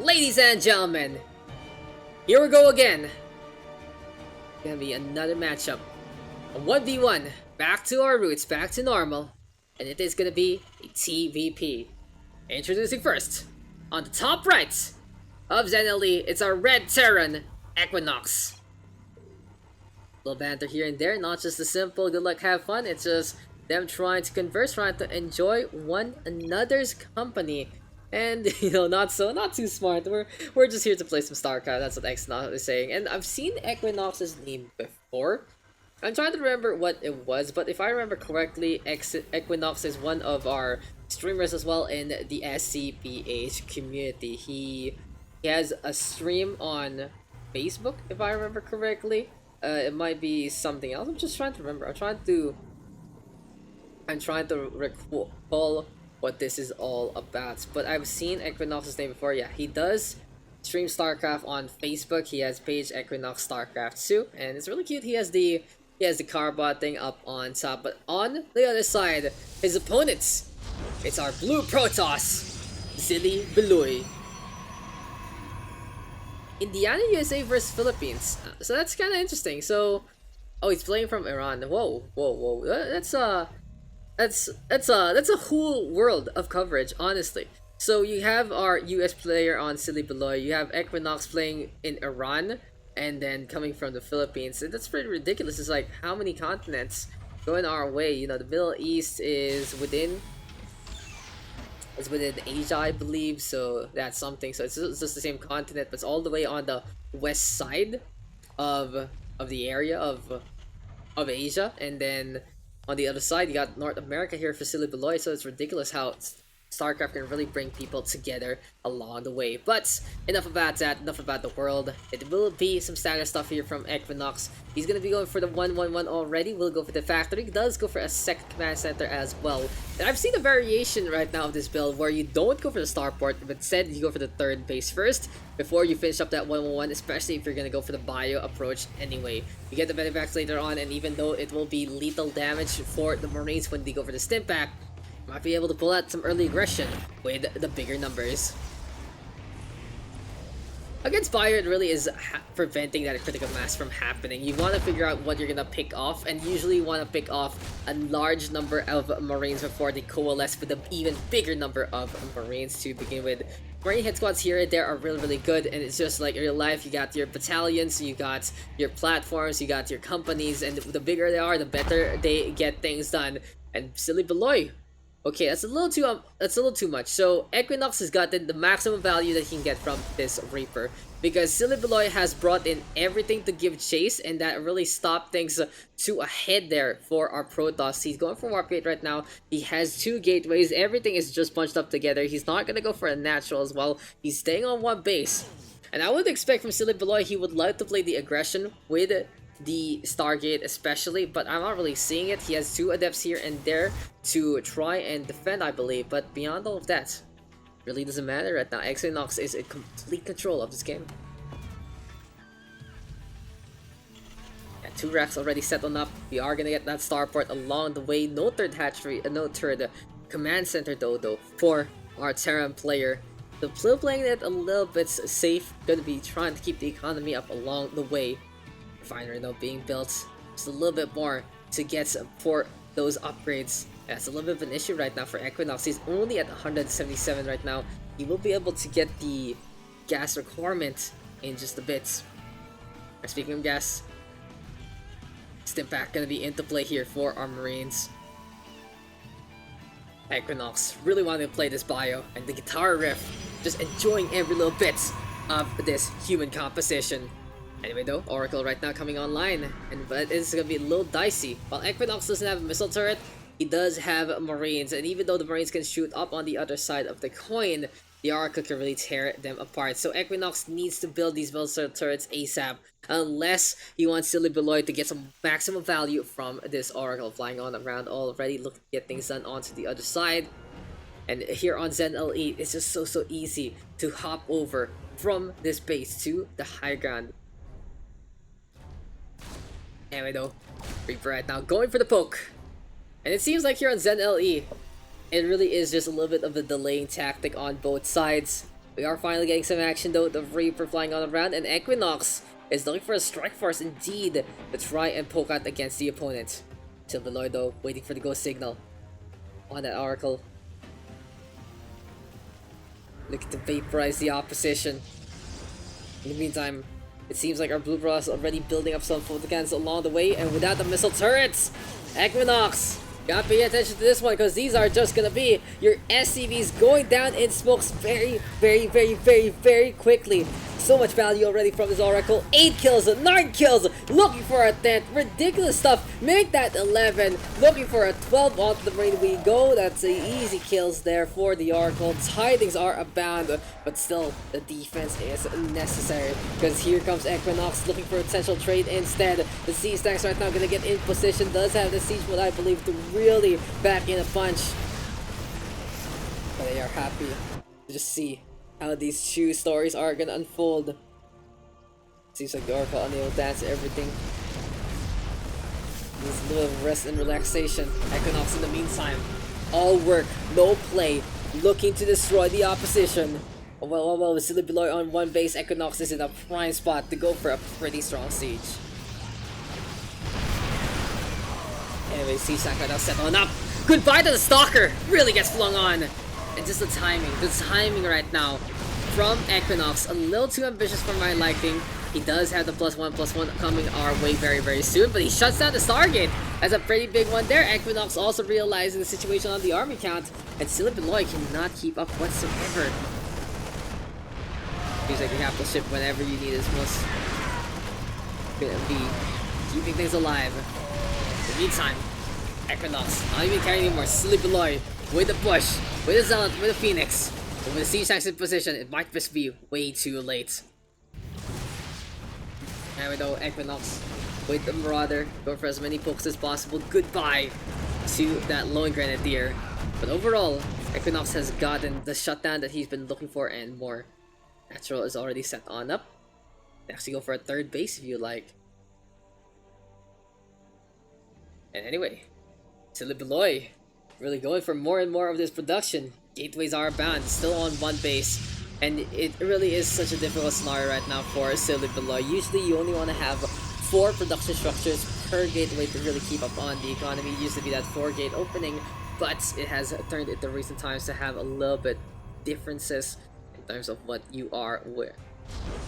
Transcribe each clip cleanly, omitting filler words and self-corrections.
Ladies and gentlemen, here we go again. Gonna be another matchup. A 1v1. Back to our roots, back to normal. And it is gonna be a TVP. Introducing first, on the top right of ZenLE, it's our Red Terran, EquiNoX. Little banter here and there, not just a simple good luck, have fun. It's just them trying to converse, trying to enjoy one another's company. And, you know, not too smart. We're just here to play some StarCraft. That's what EquiNoX is saying. And I've seen EquiNoX's name before. I'm trying to remember what it was, but if I remember correctly, EquiNoX is one of our streamers as well in the SCPH community. He has a stream on Facebook, if I remember correctly. It might be something else. I'm just trying to remember. I'm trying to recall what this is all about. But I've seen EquiNoX's name before. Yeah, he does stream StarCraft on Facebook. He has page EquiNoX StarCraft 2, and it's really cute. He has the carbot thing up on top, but on the other side, his opponents, it's our blue Protoss, SillyBilluy. Indiana, USA versus Philippines. So that's kind of interesting. So, oh, he's playing from Iran. Whoa. That's a whole world of coverage, honestly. So you have our US player on SillyBilluy, you have EquiNoX playing in Iran, and then coming from the Philippines. And that's pretty ridiculous. It's like, how many continents going our way? You know, the Middle East is within Asia, I believe, so that's something. So it's just the same continent, but it's all the way on the west side of the area of Asia, and then on the other side, you got North America here for SillyBilluy, so it's ridiculous how StarCraft can really bring people together along the way. But enough about that, enough about the world. It will be some standard stuff here from EquiNoX. He's going to be going for the 1-1-1 already. We'll go for the factory. He does go for a second command center as well. And I've seen a variation right now of this build where you don't go for the starport, but instead you go for the third base first before you finish up that 1-1-1, especially if you're going to go for the bio approach anyway. You get the Medivacs later on, and even though it will be lethal damage for the Marines when they go for the Stimpak, might be able to pull out some early aggression with the bigger numbers. Against Bio, it really is preventing that critical mass from happening. You want to figure out what you're going to pick off, and usually you want to pick off a large number of Marines before they coalesce with an even bigger number of Marines to begin with. Marine head squads here and there are really good, and it's just like in real life. You got your battalions, you got your platforms, you got your companies, and the bigger they are, the better they get things done. And SillyBilluy, okay, that's a little too much. So EquiNoX has gotten the maximum value that he can get from this Reaper, because SillyBilluy has brought in everything to give chase, and that really stopped things to a head there for our Protoss. He's going for Warp Gate right now. He has 2 gateways. Everything is just bunched up together. He's not gonna go for a natural as well. He's staying on one base, and I would expect from SillyBilluy he would like to play the aggression with the Stargate especially, but I'm not really seeing it. He has 2 adepts here and there to try and defend, I believe, but beyond all of that, really doesn't matter right now. EquiNoX is in complete control of this game. Yeah, 2 racks already set on up. We are gonna get that starport along the way. No third hatchery, no third command center though for our Terran player. So still playing it a little bit safe, gonna be trying to keep the economy up along the way. Refinery though being built, just a little bit more to get for those upgrades. That's a little bit of an issue right now for EquiNoX. He's only at 177 right now. He will be able to get the gas requirement in just a bit. Speaking of gas, Stimpak gonna be into play here for our Marines. EquiNoX really wanted to play this bio, and the guitar riff, just enjoying every little bit of this human composition. Anyway though, Oracle right now coming online, but it's gonna be a little dicey. While EquiNoX doesn't have a missile turret, he does have Marines, and even though the Marines can shoot up on the other side of the coin, the Oracle can really tear them apart. So EquiNoX needs to build these missile turrets ASAP, unless he wants SillyBilluy to get some maximum value from this Oracle. Flying on around already, looking to get things done onto the other side. And here on ZenLE, it's just so easy to hop over from this base to the high ground. Anyway though, Reaper right now going for the poke. And it seems like here on ZenLE, it really is just a little bit of a delaying tactic on both sides. We are finally getting some action though, the Reaper flying on around, and EquiNoX is looking for a strike force indeed to try and poke out against the opponent. SillyBilluy though, waiting for the go signal on that Oracle. Looking to vaporize the opposition. In the meantime, it seems like our blue bra is already building up some photocans along the way, and without the missile turrets, EquiNoX, gotta pay attention to this one because these are just gonna be your SCVs going down in smokes very quickly. So much value already from this Oracle. 8 kills, 9 kills, looking for a 10th. Ridiculous stuff. Make that 11. Looking for a 12 onto the Marine we go. That's the easy kills there for the Oracle. Tidings are abound, but still the defense is necessary because here comes EquiNoX looking for a potential trade instead. The Siege Tanks right now gonna get in position. Does have the Siege, what I believe, to really back in a punch. But they are happy to just see how these two stories are gonna unfold. Seems like the Oracle unable to dance everything. There's a little rest and relaxation. EquiNoX in the meantime, all work, no play, looking to destroy the opposition. Well, with SillyBilluy on one base, EquiNoX is in a prime spot to go for a pretty strong siege. Anyway, siege tank right now set on up. Goodbye to the Stalker! Really gets flung on. And just the timing right now from EquiNoX, a little too ambitious for my liking. He does have the +1/+1 coming our way very soon, but he shuts down the Stargate. That's a pretty big one there. EquiNoX also realizing the situation on the army count, and SillyBilluy cannot keep up whatsoever. Seems like the capital ship whenever you need is most gonna be keeping things alive. In the meantime, EquiNoX not even carrying anymore. SillyBilluy with the push, with the Zealot, with the Phoenix, but with the Siege Tanks in position, it might just be way too late. Anyway though, EquiNoX with the Marauder, go for as many pokes as possible. Goodbye to that lone Grenadier. But overall, EquiNoX has gotten the shutdown that he's been looking for and more. Natural is already set on up. Actually go for a third base if you like. And anyway, SillyBilluy really going for more and more of this production. Gateways are bound, still on one base. And it really is such a difficult scenario right now for SillyBilluy. Usually you only want to have 4 production structures per gateway to really keep up on the economy. It used to be that 4-gate opening, but it has turned into recent times to have a little bit differences in terms of what you are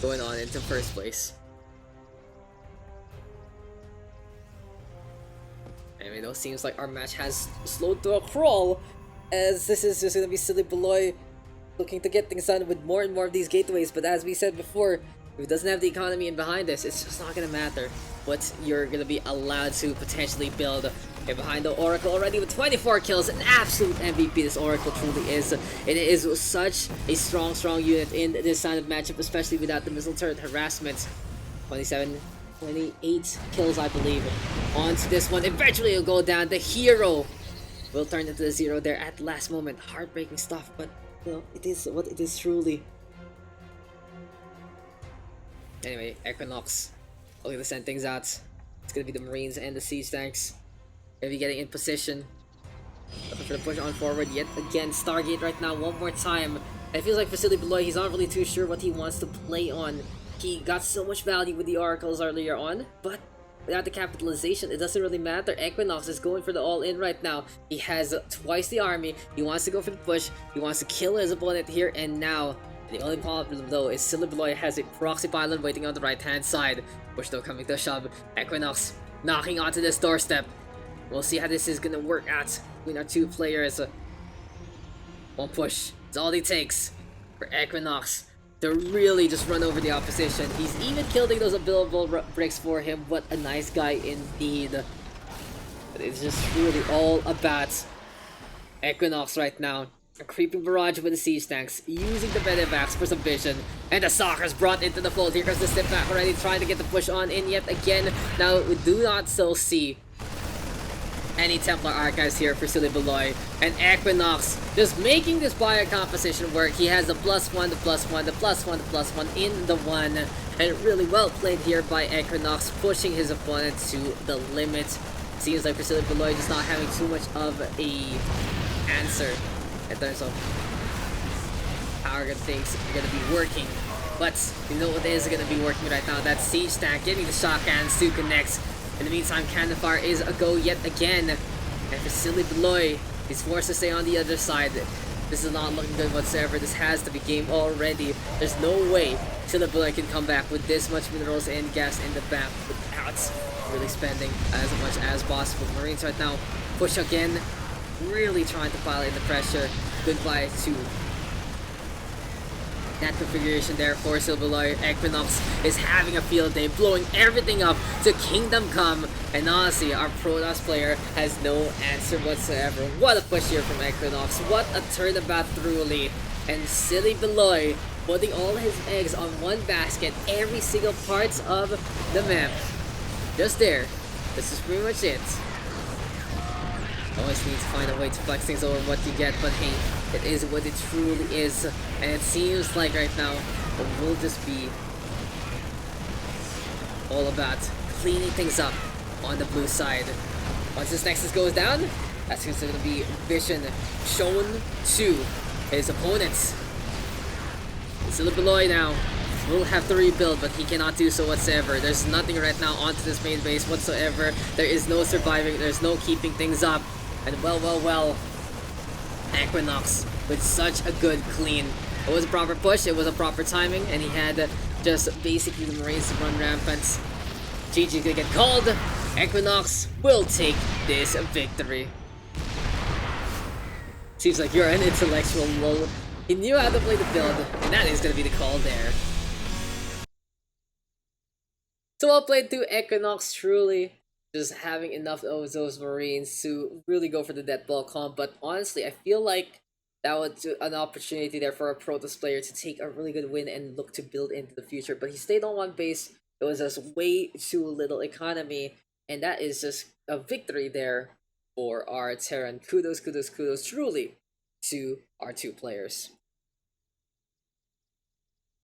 going on into first place. Anyway, though, seems like our match has slowed to a crawl, as this is just gonna be SillyBilluy looking to get things done with more and more of these gateways. But as we said before, if it doesn't have the economy in behind this, it's just not gonna matter what you're gonna be allowed to potentially build. And behind the Oracle already with 24 kills, an absolute MVP this Oracle truly is. It is such a strong unit in this kind of matchup, especially without the missile turret harassment. 28 kills, I believe, onto this one. Eventually it'll go down. The hero will turn into the 0 there at the last moment. Heartbreaking stuff, but you know, it is what it is truly. Anyway, EquiNoX looking to send things out. It's gonna be the Marines and the Siege Tanks. Gonna be getting in position. Looking for the push on forward yet again. Stargate right now one more time. And it feels like for SillyBilluy, he's not really too sure what he wants to play on. He got so much value with the Oracles earlier on, but without the capitalization, it doesn't really matter. EquiNoX is going for the all-in right now. He has twice the army. He wants to go for the push. He wants to kill his opponent here and now. The only problem though is SillyBilluy has a proxy pylon waiting on the right-hand side. Push though coming to a shove. EquiNoX knocking onto this doorstep. We'll see how this is gonna work out between our two players. One push. It's all it takes for EquiNoX to really just run over the opposition. He's even killing those ability bricks for him. What a nice guy indeed. But it's just really all about EquiNoX right now. A creeping barrage with the Siege Tanks, using the Medevacs for some vision. And the Stalker's brought into the fold. Here comes the step back already, trying to get the push on in yet again. Now, we do not still see any Templar Archives here for SillyBilluy, and EquiNoX just making this buyer composition work. He has the +1, the +1, the +1, the +1 in the 1, and really well played here by EquiNoX, pushing his opponent to the limit. Seems like for SillyBilluy just not having too much of a answer in terms of how things are gonna be working. But you know what is gonna be working right now? That siege tank getting the shotguns to connect. In the meantime, cannon fire is a go yet again. And for SillyBilluy, he's forced to stay on the other side. This is not looking good whatsoever. This has to be game already. There's no way SillyBilluy can come back with this much minerals and gas in the back without really spending as much as possible. Marines right now push again, really trying to pile in the pressure. Goodbye to that configuration there for SillyBilluy. EquiNoX is having a field day, blowing everything up to Kingdom Come. And honestly, our Protoss player has no answer whatsoever. What a push here from EquiNoX. What a turnabout truly. And SillyBilluy putting all his eggs on one basket, every single parts of the map. Just there. This is pretty much it. Always need to find a way to flex things over what you get, but hey, it is what it truly is. And it seems like right now, it will just be all about cleaning things up on the blue side. Once this Nexus goes down, that's going to be vision shown to his opponents. SillyBilluy now will have to rebuild, but he cannot do so whatsoever. There's nothing right now onto this main base whatsoever. There is no surviving, there's no keeping things up. And well, EquiNoX with such a good clean. It was a proper push, it was a proper timing, and he had just basically the Marines to run rampant. GG gonna get called. EquiNoX will take this victory. Seems like you're an intellectual, lol. He knew how to play the build, and that is gonna be the call there. So well played to EquiNoX, truly. Just having enough of those Marines to really go for the death ball comp. But honestly, I feel like that was an opportunity there for a Protoss player to take a really good win and look to build into the future. But he stayed on one base. It was just way too little economy. And that is just a victory there for our Terran. Kudos truly to our two players.